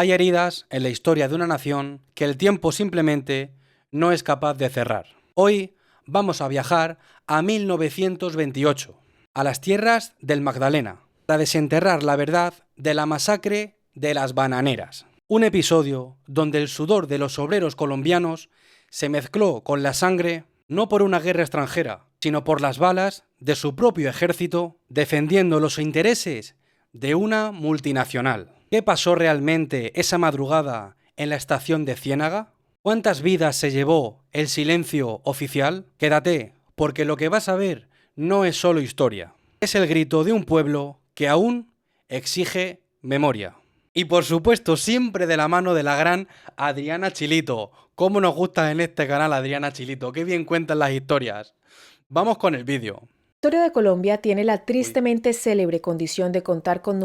Hay heridas en la historia de una nación que el tiempo simplemente no es capaz de cerrar. Hoy vamos a viajar a 1928, a las tierras del Magdalena, para desenterrar la verdad de la masacre de las bananeras. Un episodio donde el sudor de los obreros colombianos se mezcló con la sangre no por una guerra extranjera, sino por las balas de su propio ejército defendiendo los intereses de una multinacional. ¿Qué pasó realmente esa madrugada en la estación de Ciénaga? ¿Cuántas vidas se llevó el silencio oficial? Quédate, porque lo que vas a ver no es solo historia. Es el grito de un pueblo que aún exige memoria. Y por supuesto, siempre de la mano de la gran Adriana Chilito. ¿Cómo nos gusta en este canal Adriana Chilito? ¡Qué bien cuentan las historias! Vamos con el vídeo. La historia de Colombia tiene la tristemente célebre condición de contar con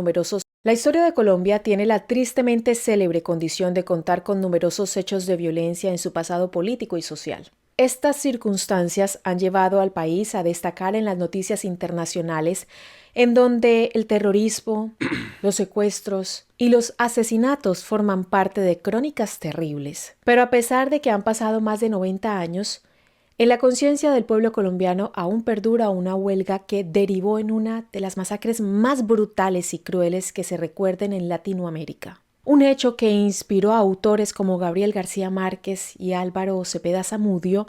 numerosos hechos de violencia en su pasado político y social. Estas circunstancias han llevado al país a destacar en las noticias internacionales, en donde el terrorismo, los secuestros y los asesinatos forman parte de crónicas terribles. Pero a pesar de que han pasado más de 90 años, en la conciencia del pueblo colombiano aún perdura una huelga que derivó en una de las masacres más brutales y crueles que se recuerden en Latinoamérica. Un hecho que inspiró a autores como Gabriel García Márquez y Álvaro Cepeda Zamudio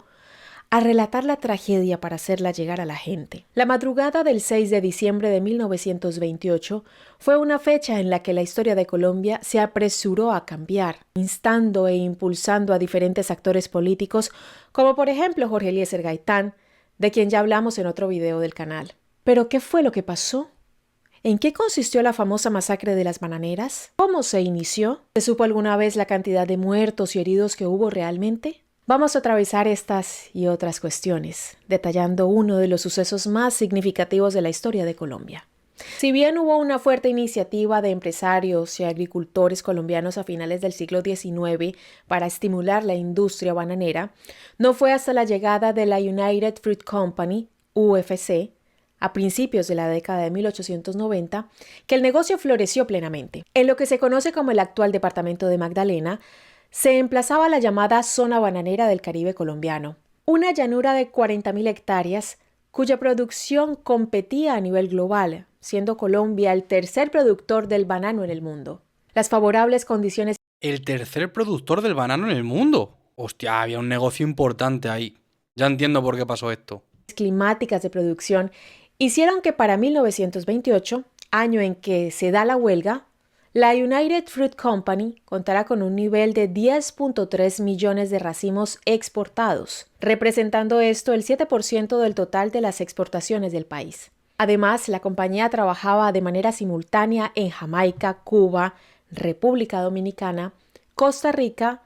a relatar la tragedia para hacerla llegar a la gente. La madrugada del 6 de diciembre de 1928 fue una fecha en la que la historia de Colombia se apresuró a cambiar, instando e impulsando a diferentes actores políticos, como por ejemplo Jorge Eliezer Gaitán, de quien ya hablamos en otro video del canal. ¿Pero qué fue lo que pasó? ¿En qué consistió la famosa masacre de las bananeras? ¿Cómo se inició? ¿Se supo alguna vez la cantidad de muertos y heridos que hubo realmente? Vamos a atravesar estas y otras cuestiones, detallando uno de los sucesos más significativos de la historia de Colombia. Si bien hubo una fuerte iniciativa de empresarios y agricultores colombianos a finales del siglo XIX para estimular la industria bananera, no fue hasta la llegada de la United Fruit Company, UFC, a principios de la década de 1890, que el negocio floreció plenamente. En lo que se conoce como el actual departamento de Magdalena, se emplazaba la llamada zona bananera del Caribe colombiano, una llanura de 40.000 hectáreas cuya producción competía a nivel global, siendo Colombia el tercer productor del banano en el mundo. Las favorables condiciones ¿El tercer productor del banano en el mundo? Hostia, había un negocio importante ahí. Ya entiendo por qué pasó esto. climáticas de producción hicieron que para 1928, año en que se da la huelga, la United Fruit Company contará con un nivel de 10.3 millones de racimos exportados, representando esto el 7% del total de las exportaciones del país. Además, la compañía trabajaba de manera simultánea en Jamaica, Cuba, República Dominicana, Costa Rica,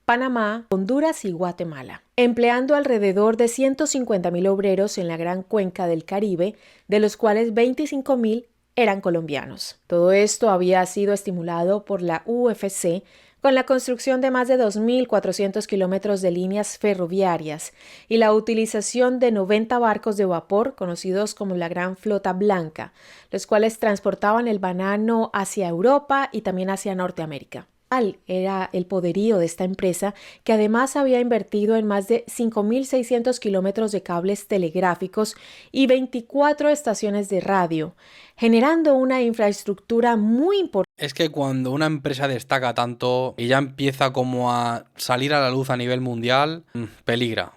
Panamá, Honduras y Guatemala, empleando alrededor de 150.000 obreros en la gran cuenca del Caribe, de los cuales 25.000 eran colombianos. Todo esto había sido estimulado por la UFC con la construcción de más de 2.400 kilómetros de líneas ferroviarias y la utilización de 90 barcos de vapor conocidos como la Gran Flota Blanca, los cuales transportaban el banano hacia Europa y también hacia Norteamérica. Tal era el poderío de esta empresa, que además había invertido en más de 5.600 kilómetros de cables telegráficos y 24 estaciones de radio, generando una infraestructura muy importante. Es que cuando una empresa destaca tanto y ya empieza como a salir a la luz a nivel mundial, peligra.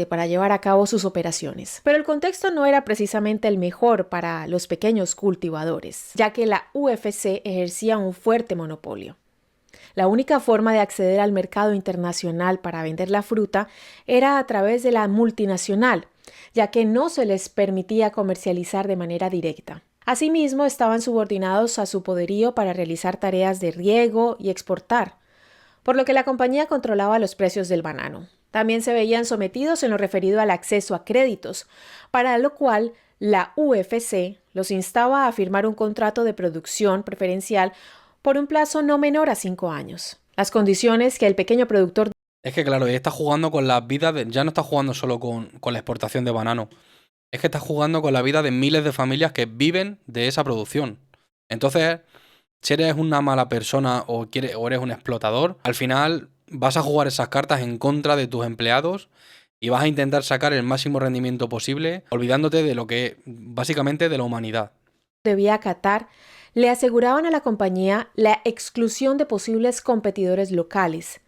Para llevar a cabo sus operaciones. Pero el contexto no era precisamente el mejor para los pequeños cultivadores, ya que la UFC ejercía un fuerte monopolio. La única forma de acceder al mercado internacional para vender la fruta era a través de la multinacional, ya que no se les permitía comercializar de manera directa. Asimismo, estaban subordinados a su poderío para realizar tareas de riego y exportar, por lo que la compañía controlaba los precios del banano. También se veían sometidos en lo referido al acceso a créditos, para lo cual la UFC los instaba a firmar un contrato de producción preferencial por un plazo no menor a 5 años. Las condiciones que el pequeño productor... Es que claro, está jugando con las vidas de... Ya no está jugando solo con la exportación de banano. Es que está jugando con la vida de miles de familias que viven de esa producción. Entonces, si eres una mala persona o eres un explotador, al final vas a jugar esas cartas en contra de tus empleados y vas a intentar sacar el máximo rendimiento posible, olvidándote de lo que, básicamente, de la humanidad. Debía acatar, le aseguraban a la compañía la exclusión de posibles competidores locales,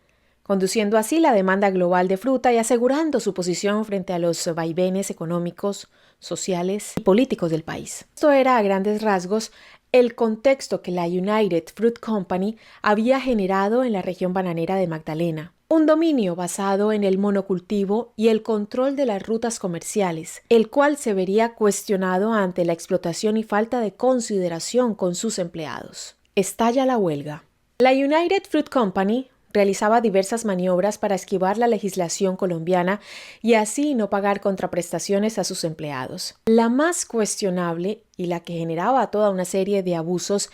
conduciendo así la demanda global de fruta y asegurando su posición frente a los vaivenes económicos, sociales y políticos del país. Esto era a grandes rasgos el contexto que la United Fruit Company había generado en la región bananera de Magdalena. Un dominio basado en el monocultivo y el control de las rutas comerciales, el cual se vería cuestionado ante la explotación y falta de consideración con sus empleados. Estalla la huelga. La United Fruit Company realizaba diversas maniobras para esquivar la legislación colombiana y así no pagar contraprestaciones a sus empleados. La más cuestionable y la que generaba toda una serie de abusos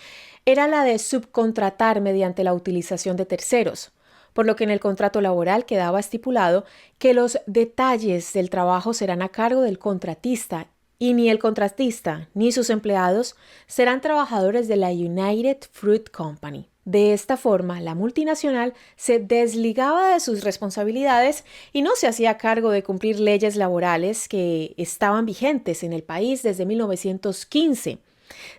era la de subcontratar mediante la utilización de terceros, por lo que en el contrato laboral quedaba estipulado que los detalles del trabajo serán a cargo del contratista y ni el contratista ni sus empleados serán trabajadores de la United Fruit Company. De esta forma, la multinacional se desligaba de sus responsabilidades y no se hacía cargo de cumplir leyes laborales que estaban vigentes en el país desde 1915,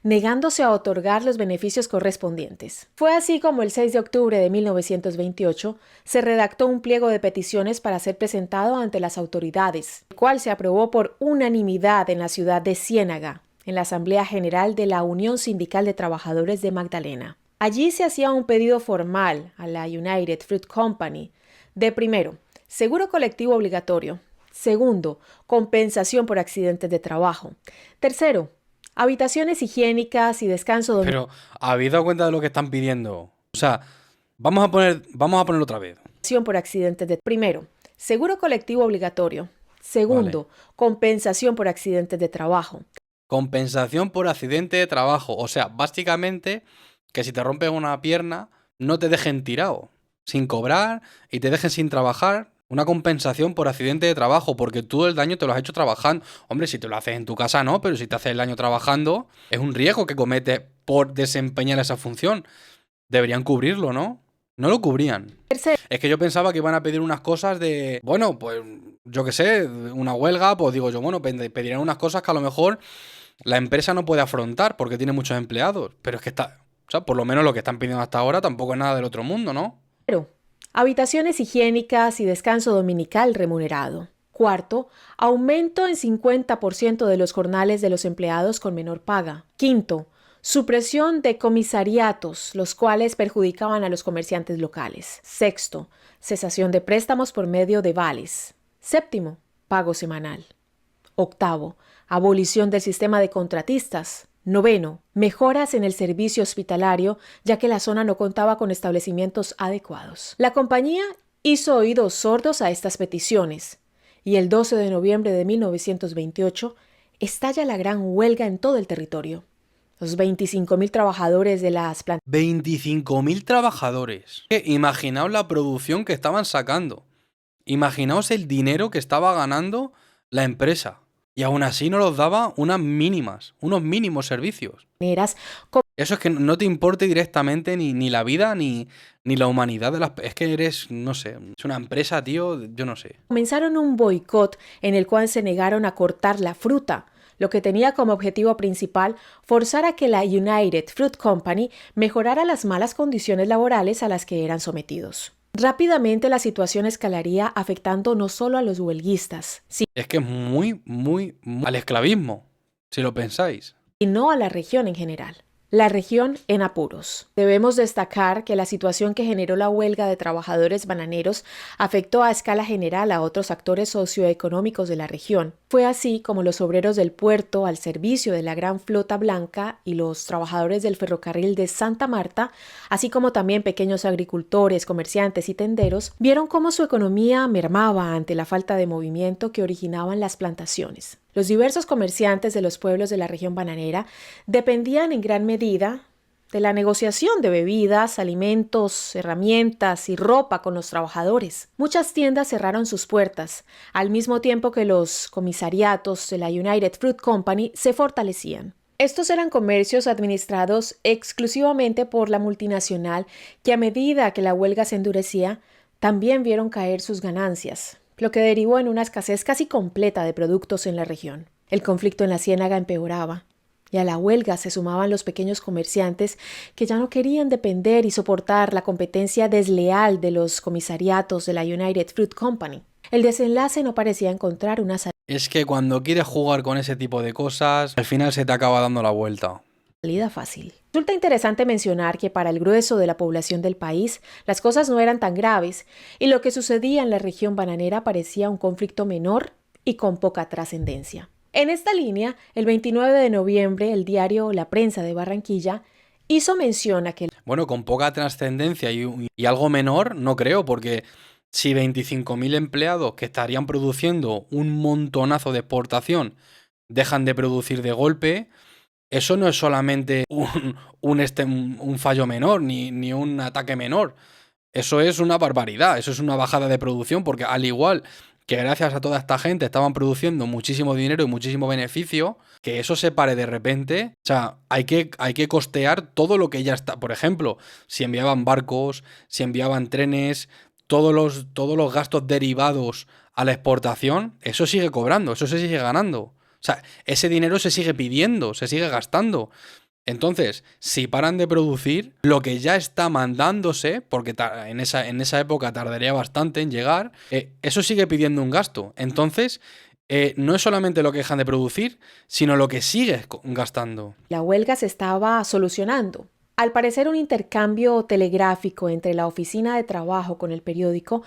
negándose a otorgar los beneficios correspondientes. Fue así como el 6 de octubre de 1928 se redactó un pliego de peticiones para ser presentado ante las autoridades, el cual se aprobó por unanimidad en la ciudad de Ciénaga, en la Asamblea General de la Unión Sindical de Trabajadores de Magdalena. Allí se hacía un pedido formal a la United Fruit Company de primero, seguro colectivo obligatorio; segundo, compensación por accidentes de trabajo; tercero, habitaciones higiénicas y descanso Pero, ¿habéis dado cuenta de lo que están pidiendo? O sea, vamos a ponerlo otra vez. por accidentes de primero, seguro colectivo obligatorio; segundo, compensación por accidentes de trabajo. Compensación por accidente de trabajo. O sea, básicamente, que si te rompes una pierna, no te dejen tirado, sin cobrar y te dejen sin trabajar. Una compensación por accidente de trabajo, porque tú el daño te lo has hecho trabajando. Hombre, si te lo haces en tu casa no, pero si te haces el daño trabajando, es un riesgo que cometes por desempeñar esa función. Deberían cubrirlo, ¿no? No lo cubrían. Es que yo pensaba que iban a pedir unas cosas de, bueno, pues yo qué sé, una huelga, pues digo yo, bueno, pedirían unas cosas que a lo mejor la empresa no puede afrontar porque tiene muchos empleados. Pero es que o sea, por lo menos lo que están pidiendo hasta ahora tampoco es nada del otro mundo, ¿no? Habitaciones higiénicas y descanso dominical remunerado. Cuarto, aumento en 50% de los jornales de los empleados con menor paga. Quinto, supresión de comisariatos, los cuales perjudicaban a los comerciantes locales. Sexto, cesación de préstamos por medio de vales. Séptimo, pago semanal. Octavo, abolición del sistema de contratistas. Noveno, mejoras en el servicio hospitalario, ya que la zona no contaba con establecimientos adecuados. La compañía hizo oídos sordos a estas peticiones, y el 12 de noviembre de 1928 estalla la gran huelga en todo el territorio. Los 25.000 trabajadores de las plantas. 25.000 trabajadores. Imaginaos la producción que estaban sacando. Imaginaos el dinero que estaba ganando la empresa. Y aún así no los daba unos mínimos servicios. Eso es que no te importe directamente ni la vida ni la humanidad de las... Es que eres, no sé, es una empresa, tío, yo no sé. Comenzaron un boicot en el cual se negaron a cortar la fruta, lo que tenía como objetivo principal forzar a que la United Fruit Company mejorara las malas condiciones laborales a las que eran sometidos. Rápidamente la situación escalaría afectando no solo a los huelguistas, es que es muy al esclavismo, si lo pensáis, sino a la región en general. La región en apuros. Debemos destacar que la situación que generó la huelga de trabajadores bananeros afectó a escala general a otros actores socioeconómicos de la región. Fue así como los obreros del puerto al servicio de la gran flota blanca y los trabajadores del ferrocarril de Santa Marta, así como también pequeños agricultores, comerciantes y tenderos, vieron cómo su economía mermaba ante la falta de movimiento que originaban las plantaciones. Los diversos comerciantes de los pueblos de la región bananera dependían en gran medida de la negociación de bebidas, alimentos, herramientas y ropa con los trabajadores. Muchas tiendas cerraron sus puertas, al mismo tiempo que los comisariatos de la United Fruit Company se fortalecían. Estos eran comercios administrados exclusivamente por la multinacional que a medida que la huelga se endurecía, también vieron caer sus ganancias, lo que derivó en una escasez casi completa de productos en la región. El conflicto en la Ciénaga empeoraba, y a la huelga se sumaban los pequeños comerciantes que ya no querían depender y soportar la competencia desleal de los comisariatos de la United Fruit Company. El desenlace no parecía encontrar una Es que cuando quieres jugar con ese tipo de cosas, al final se te acaba dando la vuelta. salida fácil. Resulta interesante mencionar que para el grueso de la población del país, las cosas no eran tan graves y lo que sucedía en la región bananera parecía un conflicto menor y con poca trascendencia. En esta línea, el 29 de noviembre, el diario La Prensa de Barranquilla hizo mención a que... Bueno, con poca trascendencia y algo menor, no creo, porque si 25.000 empleados que estarían produciendo un montonazo de exportación dejan de producir de golpe, eso no es solamente un fallo menor ni un ataque menor. Eso es una barbaridad, eso es una bajada de producción, porque al igual que gracias a toda esta gente estaban produciendo muchísimo dinero y muchísimo beneficio, que eso se pare de repente. O sea, hay que costear todo lo que ya está. Por ejemplo, si enviaban barcos, si enviaban trenes, todos los gastos derivados a la exportación, eso sigue cobrando, eso se sigue ganando. O sea, ese dinero se sigue pidiendo, se sigue gastando. Entonces, si paran de producir, lo que ya está mandándose, porque en esa época tardaría bastante en llegar, eso sigue pidiendo un gasto. Entonces, no es solamente lo que dejan de producir, sino lo que sigue gastando. la huelga se estaba solucionando. Al parecer, un intercambio telegráfico entre la oficina de trabajo con el periódico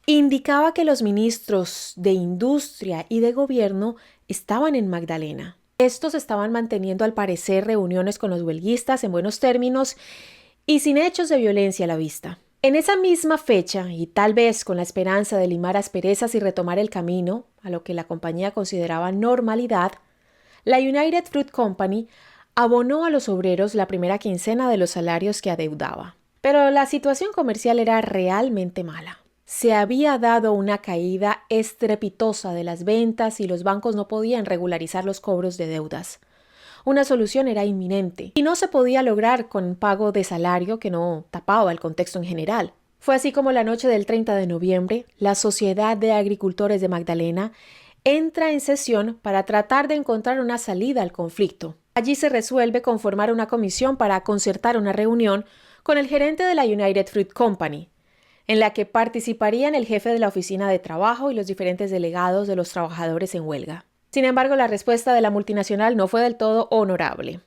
indicaba que los ministros de Industria y de Gobierno estaban en Magdalena. Estos estaban manteniendo al parecer reuniones con los huelguistas en buenos términos y sin hechos de violencia a la vista. En esa misma fecha, y tal vez con la esperanza de limar asperezas y retomar el camino a lo que la compañía consideraba normalidad, la United Fruit Company abonó a los obreros la primera quincena de los salarios que adeudaba. Pero la situación comercial era realmente mala. Se había dado una caída estrepitosa de las ventas y los bancos no podían regularizar los cobros de deudas. Una solución era inminente y no se podía lograr con pago de salario que no tapaba el contexto en general. Fue así como la noche del 30 de noviembre, la Sociedad de Agricultores de Magdalena entra en sesión para tratar de encontrar una salida al conflicto. Allí se resuelve conformar una comisión para concertar una reunión con el gerente de la United Fruit Company, en la que participarían el jefe de la oficina de trabajo y los diferentes delegados de los trabajadores en huelga. Sin embargo, la respuesta de la multinacional no fue del todo honorable.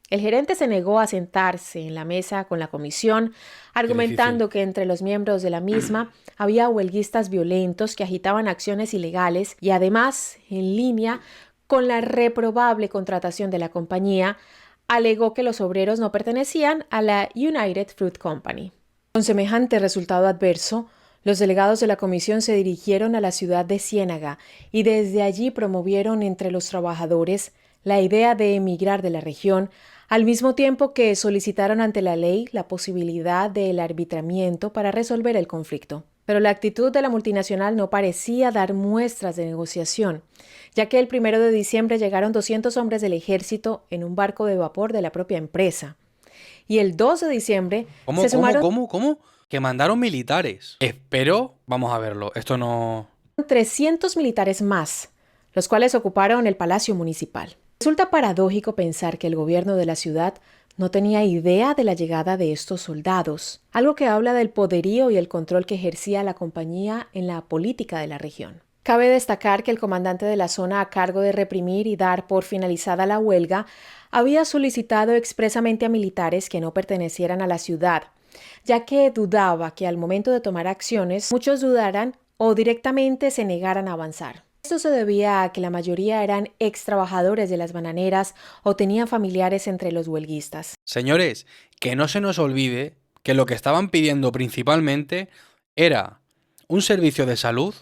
El gerente se negó a sentarse en la mesa con la comisión, argumentando que entre los miembros de la misma había huelguistas violentos que agitaban acciones ilegales y además, en línea con la reprobable contratación de la compañía, alegó que los obreros no pertenecían a la United Fruit Company. Con semejante resultado adverso, los delegados de la comisión se dirigieron a la ciudad de Ciénaga y desde allí promovieron entre los trabajadores la idea de emigrar de la región, al mismo tiempo que solicitaron ante la ley la posibilidad del arbitramiento para resolver el conflicto. Pero la actitud de la multinacional no parecía dar muestras de negociación, ya que el 1 de diciembre llegaron 200 hombres del ejército en un barco de vapor de la propia empresa. Y el 2 de diciembre se sumaron... ¿Cómo? Que mandaron militares. Espero, vamos a verlo, esto no... 300 militares más, los cuales ocuparon el Palacio Municipal. Resulta paradójico pensar que el gobierno de la ciudad no tenía idea de la llegada de estos soldados, algo que habla del poderío y el control que ejercía la compañía en la política de la región. Cabe destacar que el comandante de la zona a cargo de reprimir y dar por finalizada la huelga había solicitado expresamente a militares que no pertenecieran a la ciudad, ya que dudaba que al momento de tomar acciones muchos dudaran o directamente se negaran a avanzar. Esto se debía a que la mayoría eran ex trabajadores de las bananeras o tenían familiares entre los huelguistas. Señores, que no se nos olvide que lo que estaban pidiendo principalmente era un servicio de salud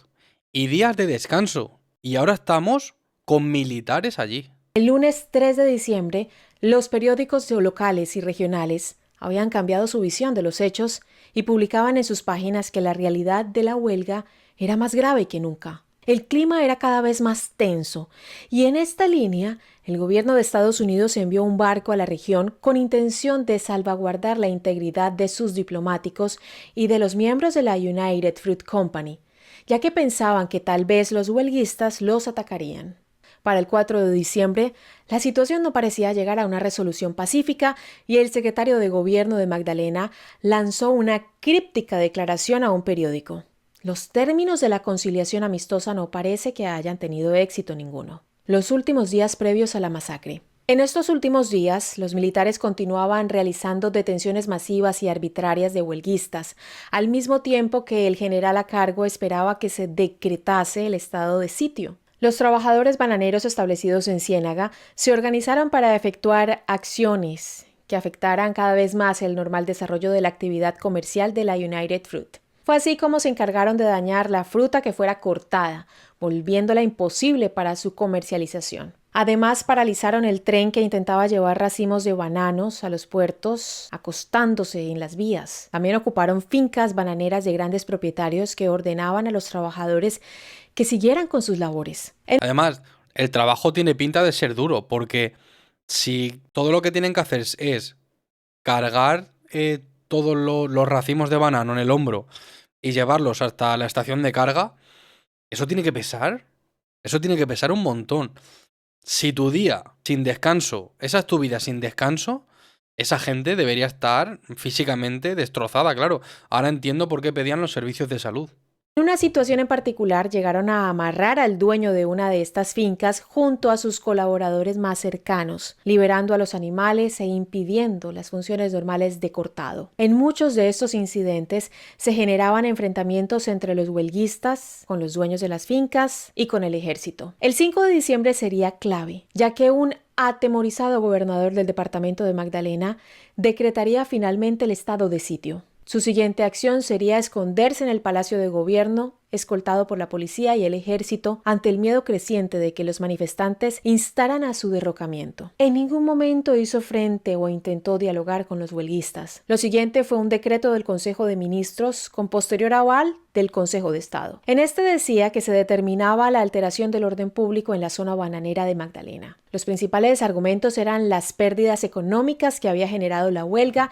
y días de descanso. Y ahora estamos con militares allí. El lunes 3 de diciembre, los periódicos locales y regionales habían cambiado su visión de los hechos y publicaban en sus páginas que la realidad de la huelga era más grave que nunca. El clima era cada vez más tenso y en esta línea el gobierno de Estados Unidos envió un barco a la región con intención de salvaguardar la integridad de sus diplomáticos y de los miembros de la United Fruit Company, ya que pensaban que tal vez los huelguistas los atacarían. Para el 4 de diciembre, la situación no parecía llegar a una resolución pacífica y el secretario de gobierno de Magdalena lanzó una críptica declaración a un periódico. Los términos de la conciliación amistosa no parece que hayan tenido éxito ninguno. Los últimos días previos a la masacre. En estos últimos días, los militares continuaban realizando detenciones masivas y arbitrarias de huelguistas, al mismo tiempo que el general a cargo esperaba que se decretase el estado de sitio. Los trabajadores bananeros establecidos en Ciénaga se organizaron para efectuar acciones que afectaran cada vez más el normal desarrollo de la actividad comercial de la United Fruit. Fue así como se encargaron de dañar la fruta que fuera cortada, volviéndola imposible para su comercialización. Además, paralizaron el tren que intentaba llevar racimos de bananos a los puertos, acostándose en las vías. También ocuparon fincas bananeras de grandes propietarios que ordenaban a los trabajadores que siguieran con sus labores. Además, el trabajo tiene pinta de ser duro, porque si todo lo que tienen que hacer es cargar todos los racimos de banano en el hombro y llevarlos hasta la estación de carga, eso tiene que pesar. Eso tiene que pesar un montón. Si tu día sin descanso, esa es tu vida sin descanso, esa gente debería estar físicamente destrozada, claro. Ahora entiendo por qué pedían los servicios de salud. En una situación en particular, llegaron a amarrar al dueño de una de estas fincas junto a sus colaboradores más cercanos, liberando a los animales e impidiendo las funciones normales de cortado. En muchos de estos incidentes se generaban enfrentamientos entre los huelguistas, con los dueños de las fincas y con el ejército. El 5 de diciembre sería clave, ya que un atemorizado gobernador del departamento de Magdalena decretaría finalmente el estado de sitio. Su siguiente acción sería esconderse en el Palacio de Gobierno, escoltado por la policía y el ejército, ante el miedo creciente de que los manifestantes instaran a su derrocamiento. En ningún momento hizo frente o intentó dialogar con los huelguistas. Lo siguiente fue un decreto del Consejo de Ministros con posterior aval del Consejo de Estado. En este decía que se determinaba la alteración del orden público en la zona bananera de Magdalena. Los principales argumentos eran las pérdidas económicas que había generado la huelga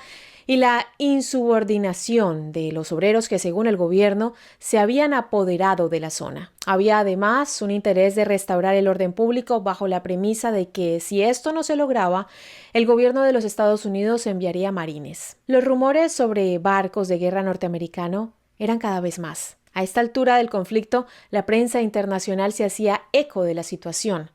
y la insubordinación de los obreros que, según el gobierno, se habían apoderado de la zona. Había además un interés de restaurar el orden público bajo la premisa de que, si esto no se lograba, el gobierno de los Estados Unidos enviaría marines. Los rumores sobre barcos de guerra norteamericano eran cada vez más. A esta altura del conflicto, la prensa internacional se hacía eco de la situación,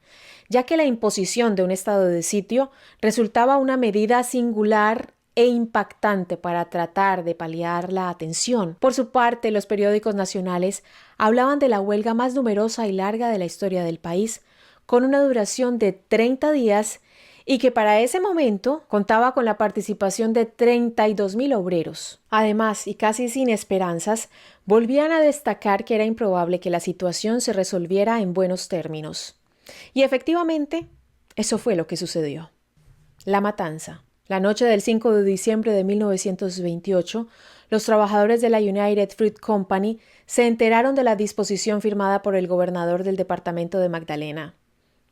ya que la imposición de un estado de sitio resultaba una medida singular e impactante para tratar de paliar la tensión. Por su parte, los periódicos nacionales hablaban de la huelga más numerosa y larga de la historia del país, con una duración de 30 días y que para ese momento contaba con la participación de 32.000 obreros. Además, y casi sin esperanzas, volvían a destacar que era improbable que la situación se resolviera en buenos términos. Y efectivamente, eso fue lo que sucedió. La matanza. La noche del 5 de diciembre de 1928, los trabajadores de la United Fruit Company se enteraron de la disposición firmada por el gobernador del departamento de Magdalena.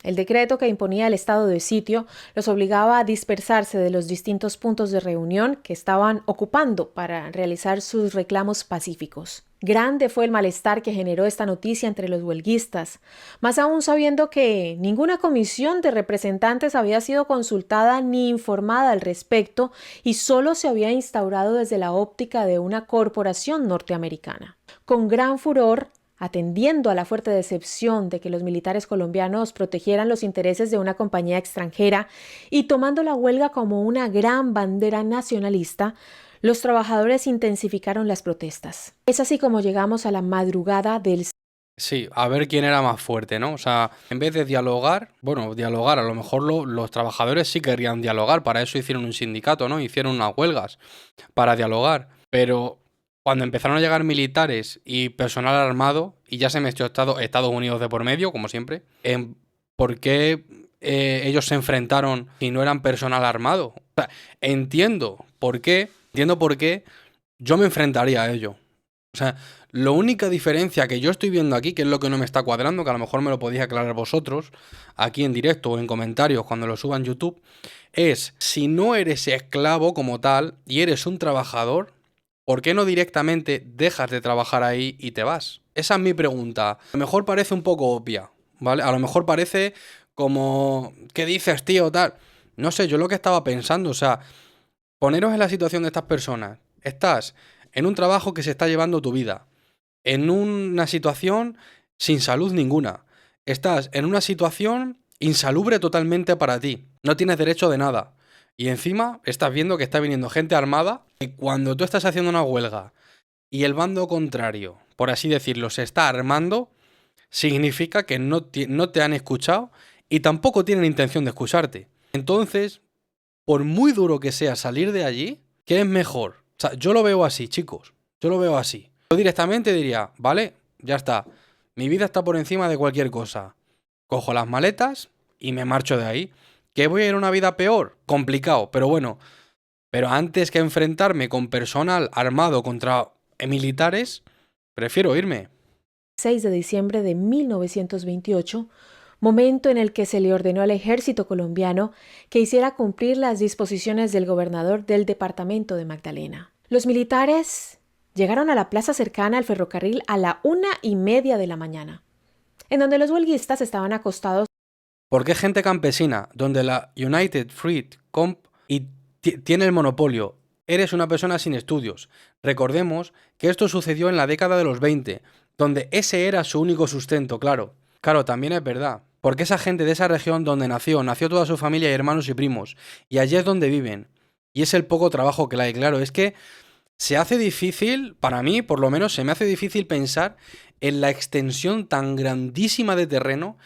El decreto que imponía el estado de sitio los obligaba a dispersarse de los distintos puntos de reunión que estaban ocupando para realizar sus reclamos pacíficos. Grande fue el malestar que generó esta noticia entre los huelguistas, más aún sabiendo que ninguna comisión de representantes había sido consultada ni informada al respecto y solo se había instaurado desde la óptica de una corporación norteamericana. Con gran furor, atendiendo a la fuerte decepción de que los militares colombianos protegieran los intereses de una compañía extranjera y tomando la huelga como una gran bandera nacionalista, los trabajadores intensificaron las protestas. Es así como llegamos a la madrugada del... Sí, a ver quién era más fuerte, ¿no? O sea, en vez de dialogar, a lo mejor los trabajadores sí querían dialogar, para eso hicieron un sindicato, ¿no? Hicieron unas huelgas para dialogar, pero cuando empezaron a llegar militares y personal armado, y ya se metió Estados Unidos de por medio, como siempre, ¿por qué ellos se enfrentaron si no eran personal armado? O sea, entiendo por qué yo me enfrentaría a ello. O sea, la única diferencia que yo estoy viendo aquí, que es lo que no me está cuadrando, que a lo mejor me lo podéis aclarar vosotros, aquí en directo o en comentarios cuando lo suba en YouTube, es si no eres esclavo como tal y eres un trabajador, ¿por qué no directamente dejas de trabajar ahí y te vas? Esa es mi pregunta. A lo mejor parece un poco obvia, ¿vale? A lo mejor parece como, ¿qué dices, tío? Tal. No sé, yo lo que estaba pensando, o sea, poneros en la situación de estas personas. Estás en un trabajo que se está llevando tu vida, en una situación sin salud ninguna. Estás en una situación insalubre totalmente para ti. No tienes derecho de nada. Y encima estás viendo que está viniendo gente armada y cuando tú estás haciendo una huelga y el bando contrario, por así decirlo, se está armando, significa que no te han escuchado y tampoco tienen intención de escucharte. Entonces, por muy duro que sea salir de allí, ¿qué es mejor? O sea, yo lo veo así, chicos. Yo lo veo así. Yo directamente diría, vale, ya está. Mi vida está por encima de cualquier cosa. Cojo las maletas y me marcho de ahí. ¿Que voy a ir a una vida peor? Complicado, pero bueno. Pero antes que enfrentarme con personal armado contra militares, prefiero irme. 6 de diciembre de 1928, momento en el que se le ordenó al ejército colombiano que hiciera cumplir las disposiciones del gobernador del departamento de Magdalena. Los militares llegaron a la plaza cercana al ferrocarril a la 1:30 de la mañana, en donde los huelguistas estaban acostados. Porque es gente campesina, donde la United Fruit Comp tiene el monopolio. Eres una persona sin estudios. Recordemos que esto sucedió en la década de los 20, donde ese era su único sustento, claro. Claro, también es verdad. Porque esa gente de esa región donde nació toda su familia y hermanos y primos. Y allí es donde viven. Y es el poco trabajo que hay. Claro, es que se hace difícil, para mí por lo menos, se me hace difícil pensar en la extensión tan grandísima de terreno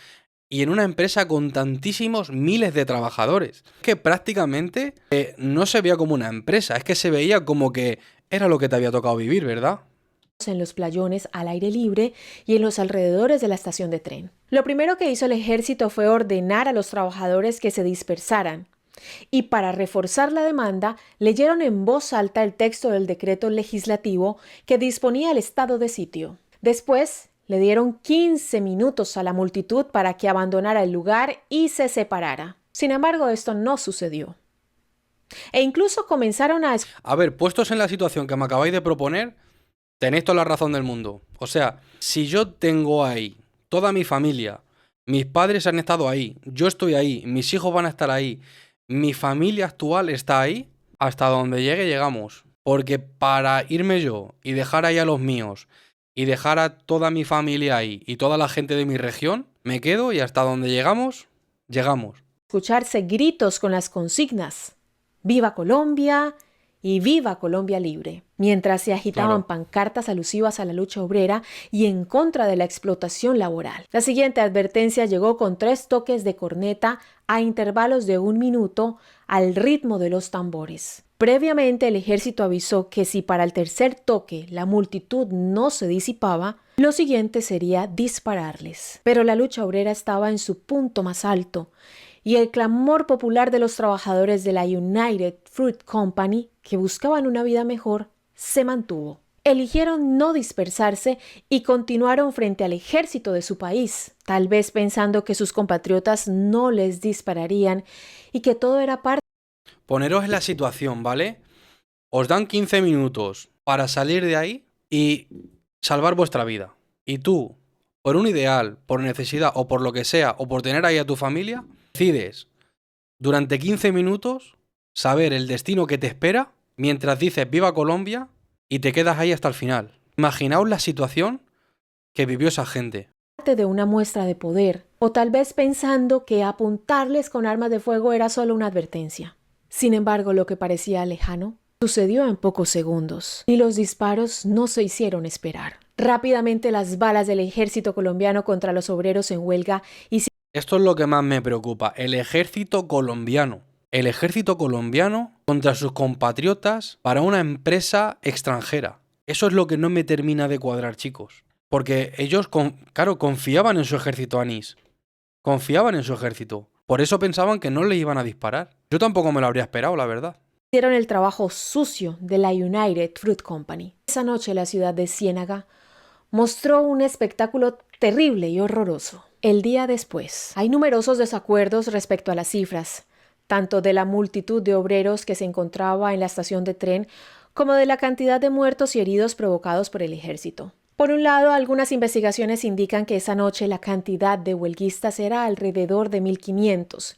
y en una empresa con tantísimos miles de trabajadores. Que prácticamente no se veía como una empresa, es que se veía como que era lo que te había tocado vivir, ¿verdad? En los playones al aire libre y en los alrededores de la estación de tren. Lo primero que hizo el ejército fue ordenar a los trabajadores que se dispersaran y para reforzar la demanda leyeron en voz alta el texto del decreto legislativo que disponía el estado de sitio. Después le dieron 15 minutos a la multitud para que abandonara el lugar y se separara. Sin embargo, esto no sucedió. E incluso comenzaron a... A ver, puestos en la situación que me acabáis de proponer, tenéis toda la razón del mundo. O sea, si yo tengo ahí toda mi familia, mis padres han estado ahí, yo estoy ahí, mis hijos van a estar ahí, mi familia actual está ahí, hasta donde llegue llegamos. Porque para irme yo y dejar ahí a los míos y dejar a toda mi familia ahí y toda la gente de mi región, me quedo y hasta donde llegamos, llegamos. Escucharse gritos con las consignas ¡Viva Colombia! Y ¡Viva Colombia Libre! Mientras se agitaban pancartas alusivas a la lucha obrera y en contra de la explotación laboral. La siguiente advertencia llegó con 3 toques de corneta a intervalos de 1 minuto al ritmo de los tambores. Previamente el ejército avisó que si para el tercer toque la multitud no se disipaba, lo siguiente sería dispararles. Pero la lucha obrera estaba en su punto más alto y el clamor popular de los trabajadores de la United Fruit Company, que buscaban una vida mejor, se mantuvo. Eligieron no dispersarse y continuaron frente al ejército de su país, tal vez pensando que sus compatriotas no les dispararían y que todo era parte. Poneros en la situación, ¿vale? Os dan 15 minutos para salir de ahí y salvar vuestra vida. Y tú, por un ideal, por necesidad o por lo que sea, o por tener ahí a tu familia, decides durante 15 minutos saber el destino que te espera mientras dices viva Colombia y te quedas ahí hasta el final. Imaginaos la situación que vivió esa gente. De una muestra de poder, o tal vez pensando que apuntarles con armas de fuego era solo una advertencia. Sin embargo, lo que parecía lejano sucedió en pocos segundos y los disparos no se hicieron esperar. Rápidamente las balas del ejército colombiano contra los obreros en huelga y... Esto es lo que más me preocupa, el ejército colombiano. El ejército colombiano contra sus compatriotas para una empresa extranjera. Eso es lo que no me termina de cuadrar, chicos. Porque ellos, claro, confiaban en su ejército anís. Confiaban en su ejército. Por eso pensaban que no le iban a disparar. Yo tampoco me lo habría esperado, la verdad. hicieron el trabajo sucio de la United Fruit Company. Esa noche la ciudad de Ciénaga mostró un espectáculo terrible y horroroso. El día después, hay numerosos desacuerdos respecto a las cifras, tanto de la multitud de obreros que se encontraba en la estación de tren como de la cantidad de muertos y heridos provocados por el ejército. Por un lado, algunas investigaciones indican que esa noche la cantidad de huelguistas era alrededor de 1.500,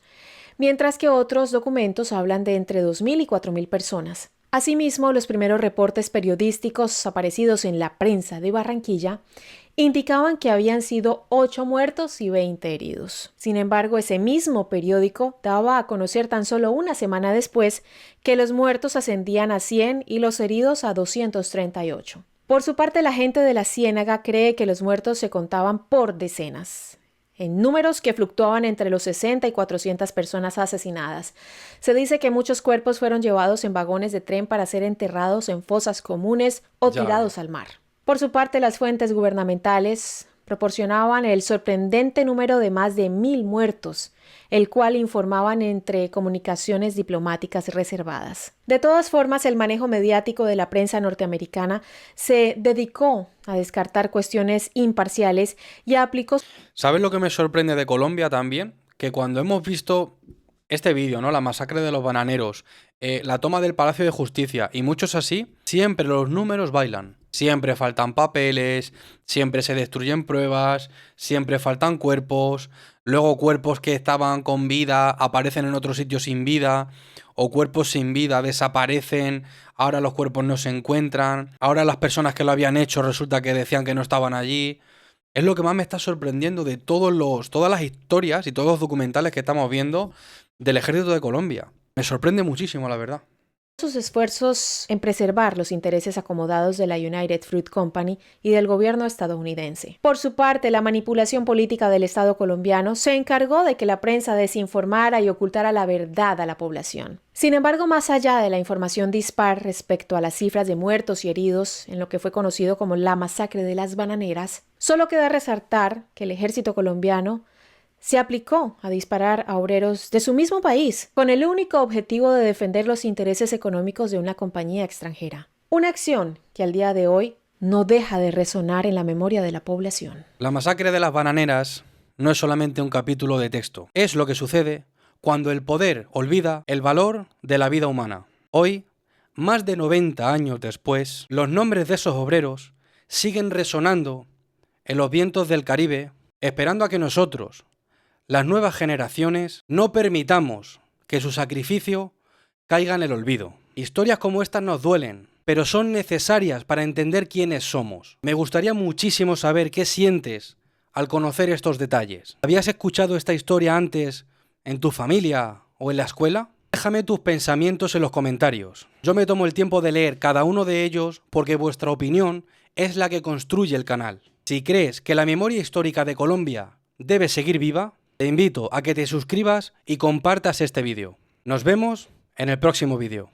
mientras que otros documentos hablan de entre 2.000 y 4.000 personas. Asimismo, los primeros reportes periodísticos aparecidos en la prensa de Barranquilla indicaban que habían sido 8 muertos y 20 heridos. Sin embargo, ese mismo periódico daba a conocer tan solo una semana después que los muertos ascendían a 100 y los heridos a 238. Por su parte, la gente de la Ciénaga cree que los muertos se contaban por decenas, en números que fluctuaban entre los 60 y 400 personas asesinadas. Se dice que muchos cuerpos fueron llevados en vagones de tren para ser enterrados en fosas comunes o tirados al mar. Por su parte, las fuentes gubernamentales proporcionaban el sorprendente número de más de 1.000 muertos, el cual informaban entre comunicaciones diplomáticas reservadas. De todas formas, el manejo mediático de la prensa norteamericana se dedicó a descartar cuestiones imparciales y aplicó... ¿Sabes lo que me sorprende de Colombia también? Que cuando hemos visto este vídeo, ¿no? La masacre de los bananeros, la toma del Palacio de Justicia y muchos así, siempre los números bailan. Siempre faltan papeles, siempre se destruyen pruebas, siempre faltan cuerpos, luego cuerpos que estaban con vida aparecen en otro sitio sin vida, o cuerpos sin vida desaparecen, ahora los cuerpos no se encuentran, ahora las personas que lo habían hecho resulta que decían que no estaban allí. Es lo que más me está sorprendiendo de todas las historias y todos los documentales que estamos viendo del ejército de Colombia. Me sorprende muchísimo, la verdad. Sus esfuerzos en preservar los intereses acomodados de la United Fruit Company y del gobierno estadounidense. Por su parte, la manipulación política del Estado colombiano se encargó de que la prensa desinformara y ocultara la verdad a la población. Sin embargo, más allá de la información dispar respecto a las cifras de muertos y heridos en lo que fue conocido como la masacre de las bananeras, solo queda resaltar que el ejército colombiano se aplicó a disparar a obreros de su mismo país con el único objetivo de defender los intereses económicos de una compañía extranjera. Una acción que al día de hoy no deja de resonar en la memoria de la población. La masacre de las bananeras no es solamente un capítulo de texto. Es lo que sucede cuando el poder olvida el valor de la vida humana. Hoy, más de 90 años después, los nombres de esos obreros siguen resonando en los vientos del Caribe, esperando a que nosotros, las nuevas generaciones, no permitamos que su sacrificio caiga en el olvido. Historias como estas nos duelen, pero son necesarias para entender quiénes somos. Me gustaría muchísimo saber qué sientes al conocer estos detalles. ¿Habías escuchado esta historia antes en tu familia o en la escuela? Déjame tus pensamientos en los comentarios. Yo me tomo el tiempo de leer cada uno de ellos porque vuestra opinión es la que construye el canal. Si crees que la memoria histórica de Colombia debe seguir viva, te invito a que te suscribas y compartas este vídeo. Nos vemos en el próximo vídeo.